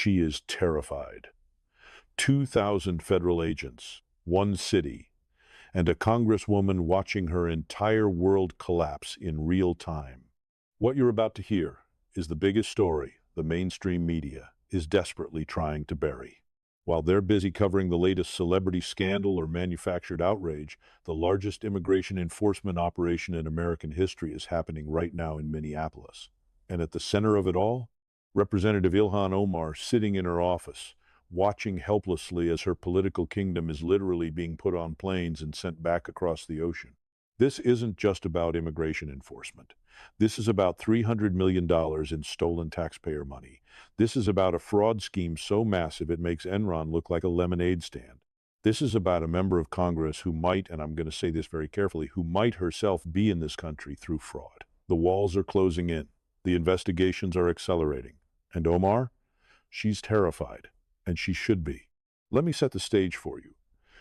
She is terrified. 2,000 federal agents, one city, and a congresswoman watching her entire world collapse in real time. What you're about to hear is the biggest story the mainstream media is desperately trying to bury. While they're busy covering the latest celebrity scandal or manufactured outrage, the largest immigration enforcement operation in American history is happening right now in Minneapolis. And at the center of it all, Representative Ilhan Omar sitting in her office, watching helplessly as her political kingdom is literally being put on planes and sent back across the ocean. This isn't just about immigration enforcement. This is about $300 million in stolen taxpayer money. This is about a fraud scheme so massive it makes Enron look like a lemonade stand. This is about a member of Congress who might, and I'm going to say this very carefully, who might herself be in this country through fraud. The walls are closing in. The investigations are accelerating. And Omar? She's terrified, and she should be. Let me set the stage for you.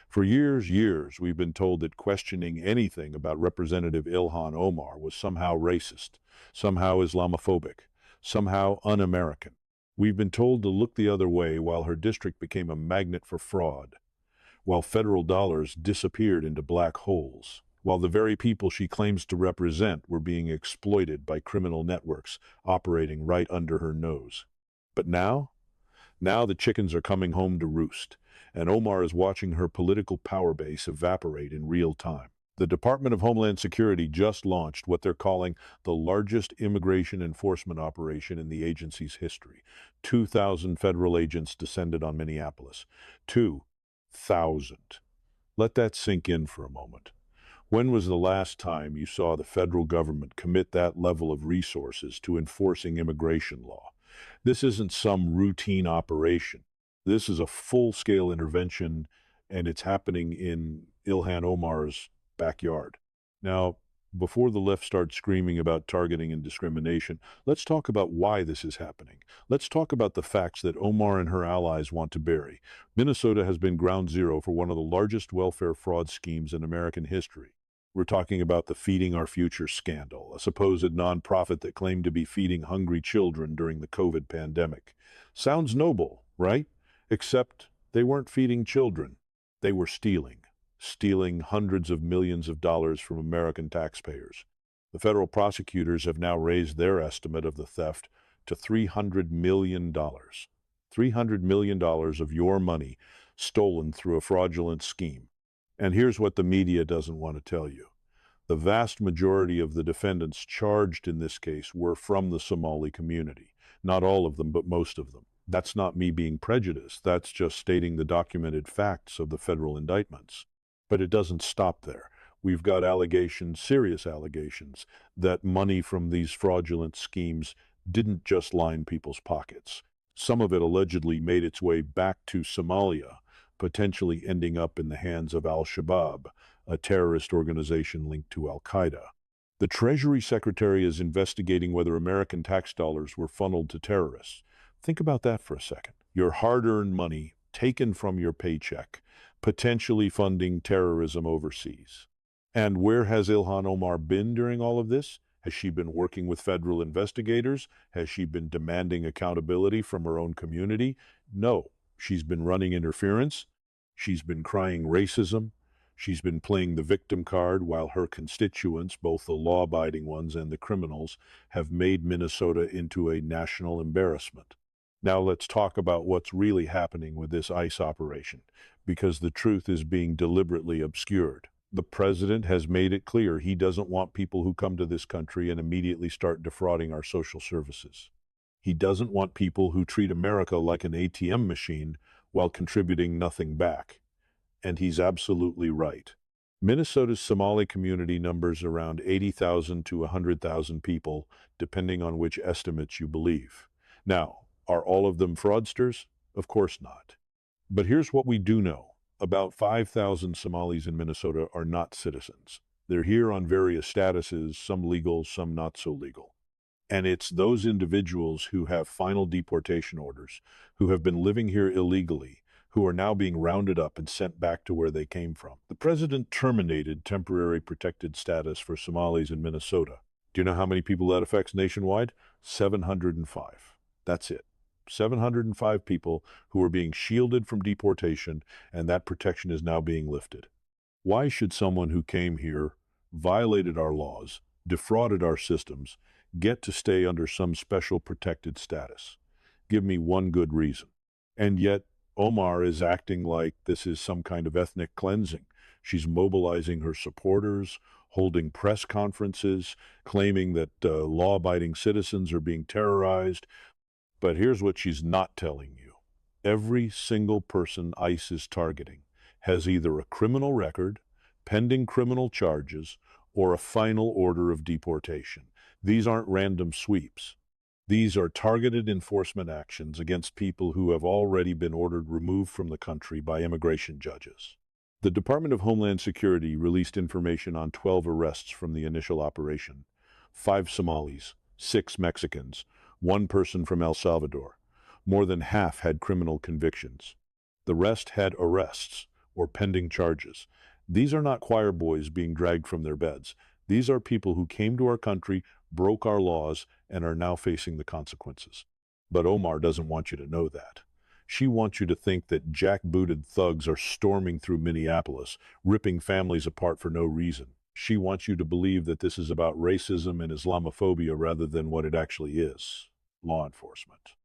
For years, we've been told that questioning anything about Representative Ilhan Omar was somehow racist, somehow Islamophobic, somehow un-American. We've been told to look the other way while her district became a magnet for fraud, while federal dollars disappeared into black holes, while the very people she claims to represent were being exploited by criminal networks operating right under her nose. But now the chickens are coming home to roost, and Omar is watching her political power base evaporate in real time. The Department of Homeland Security just launched what they're calling the largest immigration enforcement operation in the agency's history. 2,000 federal agents descended on Minneapolis. 2,000. Let that sink in for a moment. When was the last time you saw the federal government commit that level of resources to enforcing immigration law? This isn't some routine operation. This is a full-scale intervention, and it's happening in Ilhan Omar's backyard. Now, before the left starts screaming about targeting and discrimination, let's talk about why this is happening. Let's talk about the facts that Omar and her allies want to bury. Minnesota has been ground zero for one of the largest welfare fraud schemes in American history. We're talking about the Feeding Our Future scandal, a supposed nonprofit that claimed to be feeding hungry children during the COVID pandemic. Sounds noble, right? Except they weren't feeding children. They were stealing hundreds of millions of dollars from American taxpayers. The federal prosecutors have now raised their estimate of the theft to $300 million. $300 million of your money stolen through a fraudulent scheme. And here's what the media doesn't want to tell you. The vast majority of the defendants charged in this case were from the Somali community. Not all of them, but most of them. That's not me being prejudiced. That's just stating the documented facts of the federal indictments. But it doesn't stop there. We've got allegations, serious allegations, that money from these fraudulent schemes didn't just line people's pockets. Some of it allegedly made its way back to Somalia, potentially ending up in the hands of al-Shabaab, a terrorist organization linked to al-Qaeda. The Treasury Secretary is investigating whether American tax dollars were funneled to terrorists. Think about that for a second. Your hard-earned money taken from your paycheck, potentially funding terrorism overseas. And where has Ilhan Omar been during all of this? Has she been working with federal investigators? Has she been demanding accountability from her own community? No. She's been running interference. She's been crying racism. She's been playing the victim card while her constituents, both the law-abiding ones and the criminals, have made Minnesota into a national embarrassment. Now let's talk about what's really happening with this ICE operation, because the truth is being deliberately obscured. The president has made it clear he doesn't want people who come to this country and immediately start defrauding our social services. He doesn't want people who treat America like an ATM machine while contributing nothing back. And he's absolutely right. Minnesota's Somali community numbers around 80,000 to 100,000 people, depending on which estimates you believe. Now, are all of them fraudsters? Of course not. But here's what we do know. About 5,000 Somalis in Minnesota are not citizens. They're here on various statuses, some legal, some not so legal. And it's those individuals who have final deportation orders, who have been living here illegally, who are now being rounded up and sent back to where they came from. The president terminated temporary protected status for Somalis in Minnesota. Do you know how many people that affects nationwide? 705. That's it. 705 people who were being shielded from deportation, and that protection is now being lifted. Why should someone who came here, violated our laws, defrauded our systems, get to stay under some special protected status? Give me one good reason. And yet, Omar is acting like this is some kind of ethnic cleansing. She's mobilizing her supporters, holding press conferences, claiming that law-abiding citizens are being terrorized. But here's what she's not telling you. Every single person ICE is targeting has either a criminal record, pending criminal charges, or a final order of deportation. These aren't random sweeps. These are targeted enforcement actions against people who have already been ordered removed from the country by immigration judges. The Department of Homeland Security released information on 12 arrests from the initial operation. 5 Somalis, 6 Mexicans, 1 person from El Salvador. More than half had criminal convictions. The rest had arrests or pending charges. These are not choir boys being dragged from their beds. These are people who came to our country, broke our laws, and are now facing the consequences. But Omar doesn't want you to know that. She wants you to think that jackbooted thugs are storming through Minneapolis, ripping families apart for no reason. She wants you to believe that this is about racism and Islamophobia rather than what it actually is: law enforcement.